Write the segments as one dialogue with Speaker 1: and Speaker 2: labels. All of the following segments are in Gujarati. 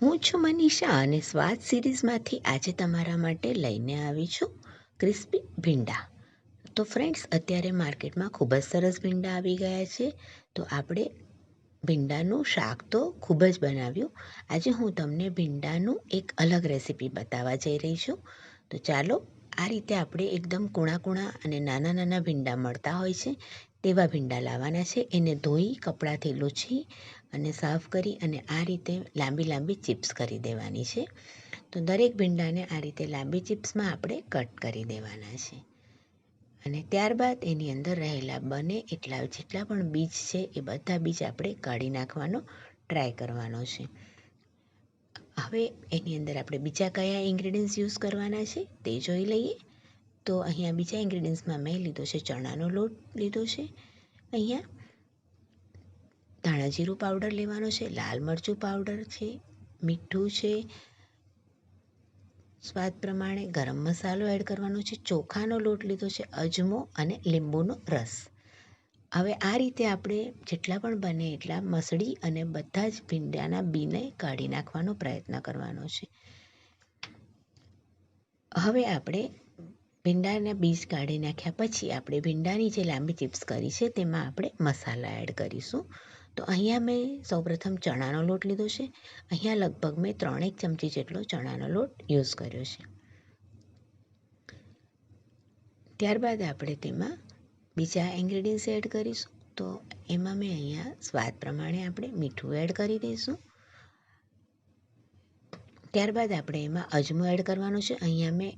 Speaker 1: હું છું મનીષા અને સ્વાદ સિરીઝમાંથી આજે તમારા માટે લઈને આવી છું ક્રિસ્પી ભીંડા. તો ફ્રેન્ડ્સ, અત્યારે માર્કેટમાં ખૂબ જ સરસ ભીંડા આવી ગયા છે. તો આપણે ભીંડાનું શાક તો ખૂબ જ બનાવ્યું. આજે હું તમને ભીંડાનું એક અલગ રેસીપી બતાવવા જઈ રહી છું. તો ચાલો, આ રીતે આપણે એકદમ કૂણા કૂણા અને નાના નાના ભીંડા મળતા હોય છે તેવા ભીંડા લાવવાના છે. એને ધોઈ કપડાથી લૂછી અને સાફ કરી અને આ રીતે લાંબી લાંબી ચિપ્સ કરી દેવાની છે. તો દરેક ભીંડાને આ રીતે લાંબી ચિપ્સમાં આપણે કટ કરી દેવાના છે અને ત્યારબાદ એની અંદર રહેલા બને એટલા જેટલા પણ બીજ છે એ બધા બીજ આપણે કાઢી નાખવાનો ટ્રાય કરવાનો છે. હવે એની અંદર આપણે બીજા કયા ઇન્ગ્રીડિયન્ટ્સ યુઝ કરવાના છે તે જોઈ લઈએ. તો અહીંયા બીજા ઇન્ગ્રીડિયન્ટ્સમાં મેં લીધો છે ચણાનો લોટ લીધો છે, અહીંયા ધાણા જીરું પાવડર લેવાનો છે, લાલ મરચું પાવડર છે, મીઠું છે, સ્વાદ પ્રમાણે ગરમ મસાલો એડ કરવાનો છે, ચોખાનો લોટ લીધો છે, અજમો અને લીંબુનો રસ. હવે આ રીતે આપણે જેટલા પણ બને એટલા મસળી અને બધા જ ભીંડાના બીને કાઢી નાખવાનો પ્રયત્ન કરવાનો છે. હવે આપણે ભીંડાના બીજ કાઢી નાખ્યા પછી આપણે ભીંડાની જે લાંબી ચિપ્સ કરી છે તેમાં આપણે મસાલા એડ કરીશું. તો અહીંયા મેં સૌપ્રથમ ચણાનો લોટ લીધો છે. અહીંયા લગભગ મેં 3 ચમચી જેટલો ચણાનો લોટ યુઝ કર્યો છે. ત્યારબાદ આપણે તેમાં બીજા ઇન્ગ્રીડિયન્ટ્સ એડ કરીશું. તો એમાં મેં અહીંયા સ્વાદ પ્રમાણે આપણે મીઠું એડ કરી દઈશું. ત્યારબાદ આપણે એમાં અજમો એડ કરવાનો છે. અહીંયા મેં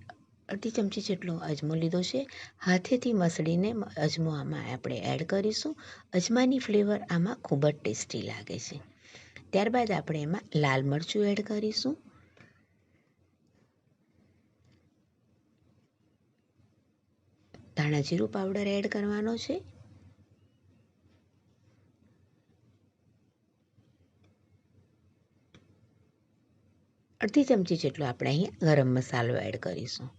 Speaker 1: અડધી ચમચી જેટલો અજમો લીધો છે. હાથેથી મસળીને અજમો આમાં આપણે એડ કરીશું. અજમાની ફ્લેવર આમાં ખૂબ જ ટેસ્ટી લાગે છે. ત્યારબાદ આપણે એમાં લાલ મરચું એડ કરીશું. ધાણા જીરું પાવડર એડ કરવાનો છે. અડધી ચમચી જેટલો આપણે અહીંયા ગરમ મસાલો એડ કરીશું.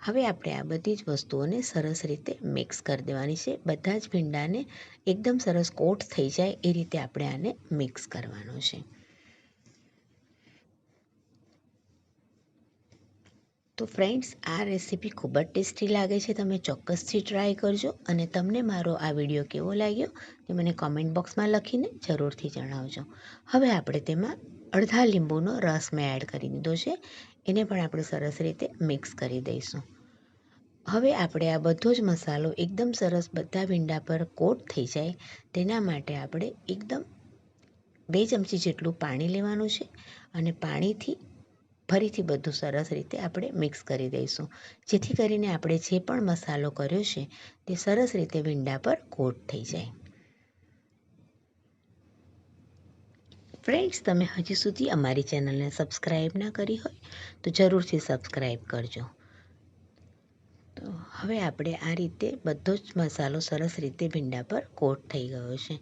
Speaker 1: હવે આપણે આ બધી જ વસ્તુઓને સરસ રીતે મિક્સ કરી દેવાની છે. બધા જ ભીંડાને એકદમ સરસ કોટ થઈ જાય એ રીતે આપણે આને મિક્સ કરવાનો છે. તો ફ્રેન્ડ્સ, આ રેસીપી ખૂબ જ ટેસ્ટી લાગે છે. તમે ચોક્કસથી ટ્રાય કરજો અને તમને મારો આ વિડીયો કેવો લાગ્યો તે મને કોમેન્ટ બોક્સમાં લખીને જરૂરથી જણાવજો. હવે આપણે તેમાં અડધા લીંબુનો રસ મેં એડ કરી દીધો છે. એને પણ આપણે સરસ રીતે મિક્સ કરી દઈશું. હવે આપણે આ બધો જ મસાલો એકદમ સરસ બધા ભીંડા પર કોટ થઈ જાય તેના માટે આપણે એકદમ 2 ચમચી જેટલું પાણી લેવાનું છે અને પાણીથી ફરીથી બધું સરસ રીતે આપણે મિક્સ કરી દઈશું, જેથી કરીને આપણે જે પણ મસાલો કર્યો છે તે સરસ રીતે ભીંડા પર કોટ થઈ જાય. ફ્રેન્ડ્સ, તમે હજી સુધી અમારી ચેનલને સબસ્ક્રાઈબ ના કરી હોય તો જરૂરથી સબસ્ક્રાઈબ કરજો. તો હવે આપણે આ રીતે બધો જ મસાલો સરસ રીતે ભીંડા પર કોટ થઈ ગયો છે.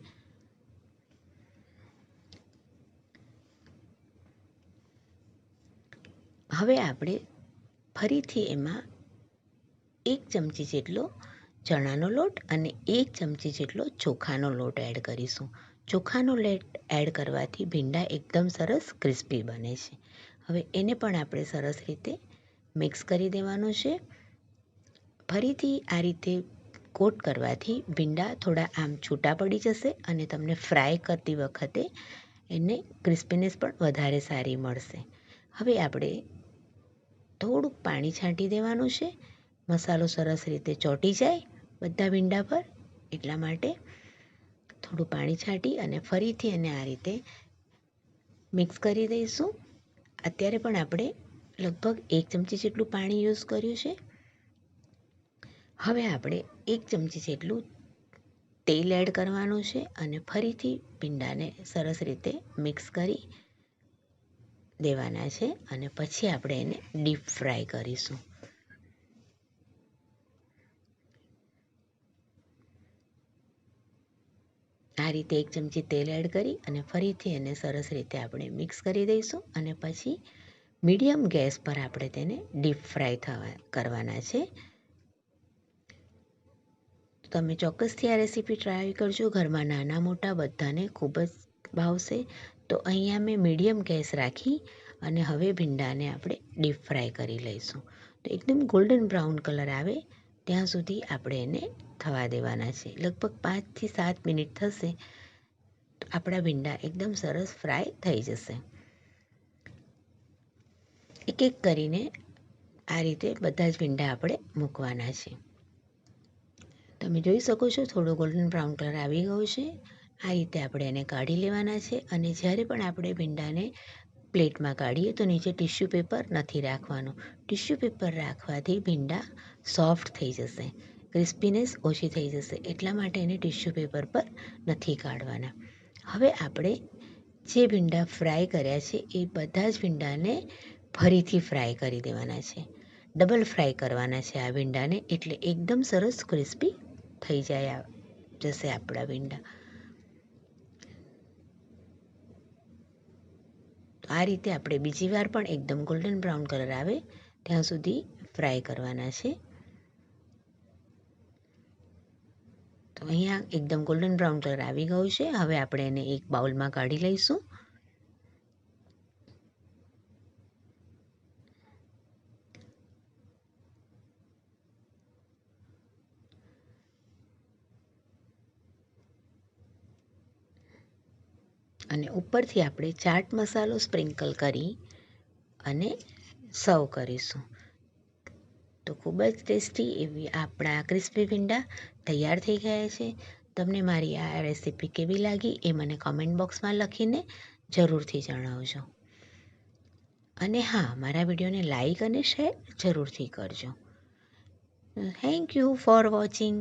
Speaker 1: હવે આપણે ફરીથી એમાં 1 ચમચી જેટલો ચણાનો લોટ અને 1 ચમચી જેટલો ચોખાનો લોટ એડ કરીશું. ચોખાનો લોટ એડ કરવાથી ભીંડા એકદમ સરસ ક્રિસ્પી બને છે. હવે એને પણ આપણે સરસ રીતે મિક્સ કરી દેવાનું છે. ફરીથી આ રીતે કોટ કરવાથી ભીંડા થોડા આમ છૂટા પડી જશે અને તમને ફ્રાય કરતી વખતે એને ક્રિસ્પીનેસ પણ વધારે સારી મળશે. હવે આપણે થોડુંક પાણી છાંટી દેવાનું છે. મસાલો સરસ રીતે ચોંટી જાય બધા ભીંડા પર, એટલા માટે થોડું પાણી છાંટી અને ફરીથી એને આ રીતે મિક્સ કરી દઈશું. અત્યારે પણ આપણે લગભગ 1 ચમચી જેટલું પાણી યુઝ કર્યું છે. હવે આપણે 1 ચમચી જેટલું તેલ એડ કરવાનું છે અને ફરીથી ભીંડાને સરસ રીતે મિક્સ કરી દેવાના છે અને પછી આપણે એને ડીપ ફ્રાય કરીશું. આ રીતે 1 ચમચી તેલ એડ કરી અને ફરીથી એને સરસ રીતે આપણે મિક્સ કરી દઈશું અને પછી મીડિયમ ગેસ પર આપણે તેને ડીપ ફ્રાય કરવાના છે. તમે ચોક્કસથી આ રેસીપી ટ્રાય કરજો. ઘરમાં નાના મોટા બધાને ખૂબ જ ભાવશે. તો અહીંયા મેં મીડિયમ ગેસ રાખી અને હવે ભીંડાને આપણે ડીપ ફ્રાય કરી લઈશું. તો એકદમ ગોલ્ડન બ્રાઉન કલર આવે ત્યાં સુધી આપણે એને થવા દેવાના છે. લગભગ 5 થી 7 મિનિટ થશે તો આપણા ભીંડા એકદમ સરસ ફ્રાય થઈ જશે. એક એક કરીને આ રીતે બધા જ ભીંડા આપણે મૂકવાના છે. તમે જોઈ શકો છો થોડો ગોલ્ડન બ્રાઉન કલર આવી ગયો છે. આ રીતે આપણે એને કાઢી લેવાના છે અને જ્યારે પણ આપણે ભીંડાને પ્લેટમાં કાઢીએ તો નીચે ટિશ્યુ પેપર નથી રાખવાનું. ટિશ્યુ પેપર રાખવાથી ભીંડા સોફ્ટ થઈ જશે, ક્રિસ્પીનેસ ઓછી થઈ જશે. એટલા માટે એને ટિશ્યુ પેપર પર નથી કાઢવાના. હવે આપણે જે ભીંડા ફ્રાય કર્યા છે એ બધા જ ભીંડાને ફરીથી ફ્રાય કરી દેવાના છે. ડબલ ફ્રાય કરવાના છે આ ભીંડાને, એટલે એકદમ સરસ ક્રિસ્પી થઈ જશે આપણા ભીંડા. તો આ રીતે આપણે બીજી વાર પણ એકદમ ગોલ્ડન બ્રાઉન કલર આવે ત્યાં સુધી ફ્રાય કરવાના છે. તો અહીંયા એકદમ ગોલ્ડન બ્રાઉન કલર આવી ગયું છે. હવે આપણે એને એક બાઉલમાં કાઢી લઈશું. અને ઉપરથી આપણે ચાટ મસાલો સ્પ્રિંકલ કરી અને સર્વ કરીશું. તો ખૂબ જ ટેસ્ટી એવી આપણા ક્રિસ્પી ભીંડા તૈયાર થઈ ગયા છે. તમને મારી આ રેસીપી કેવી લાગી એ મને કમેન્ટ બોક્સમાં લખીને જરૂરથી જણાવજો. અને હા, મારા વિડીયોને લાઈક અને શેર જરૂરથી કરજો. Thank you for watching.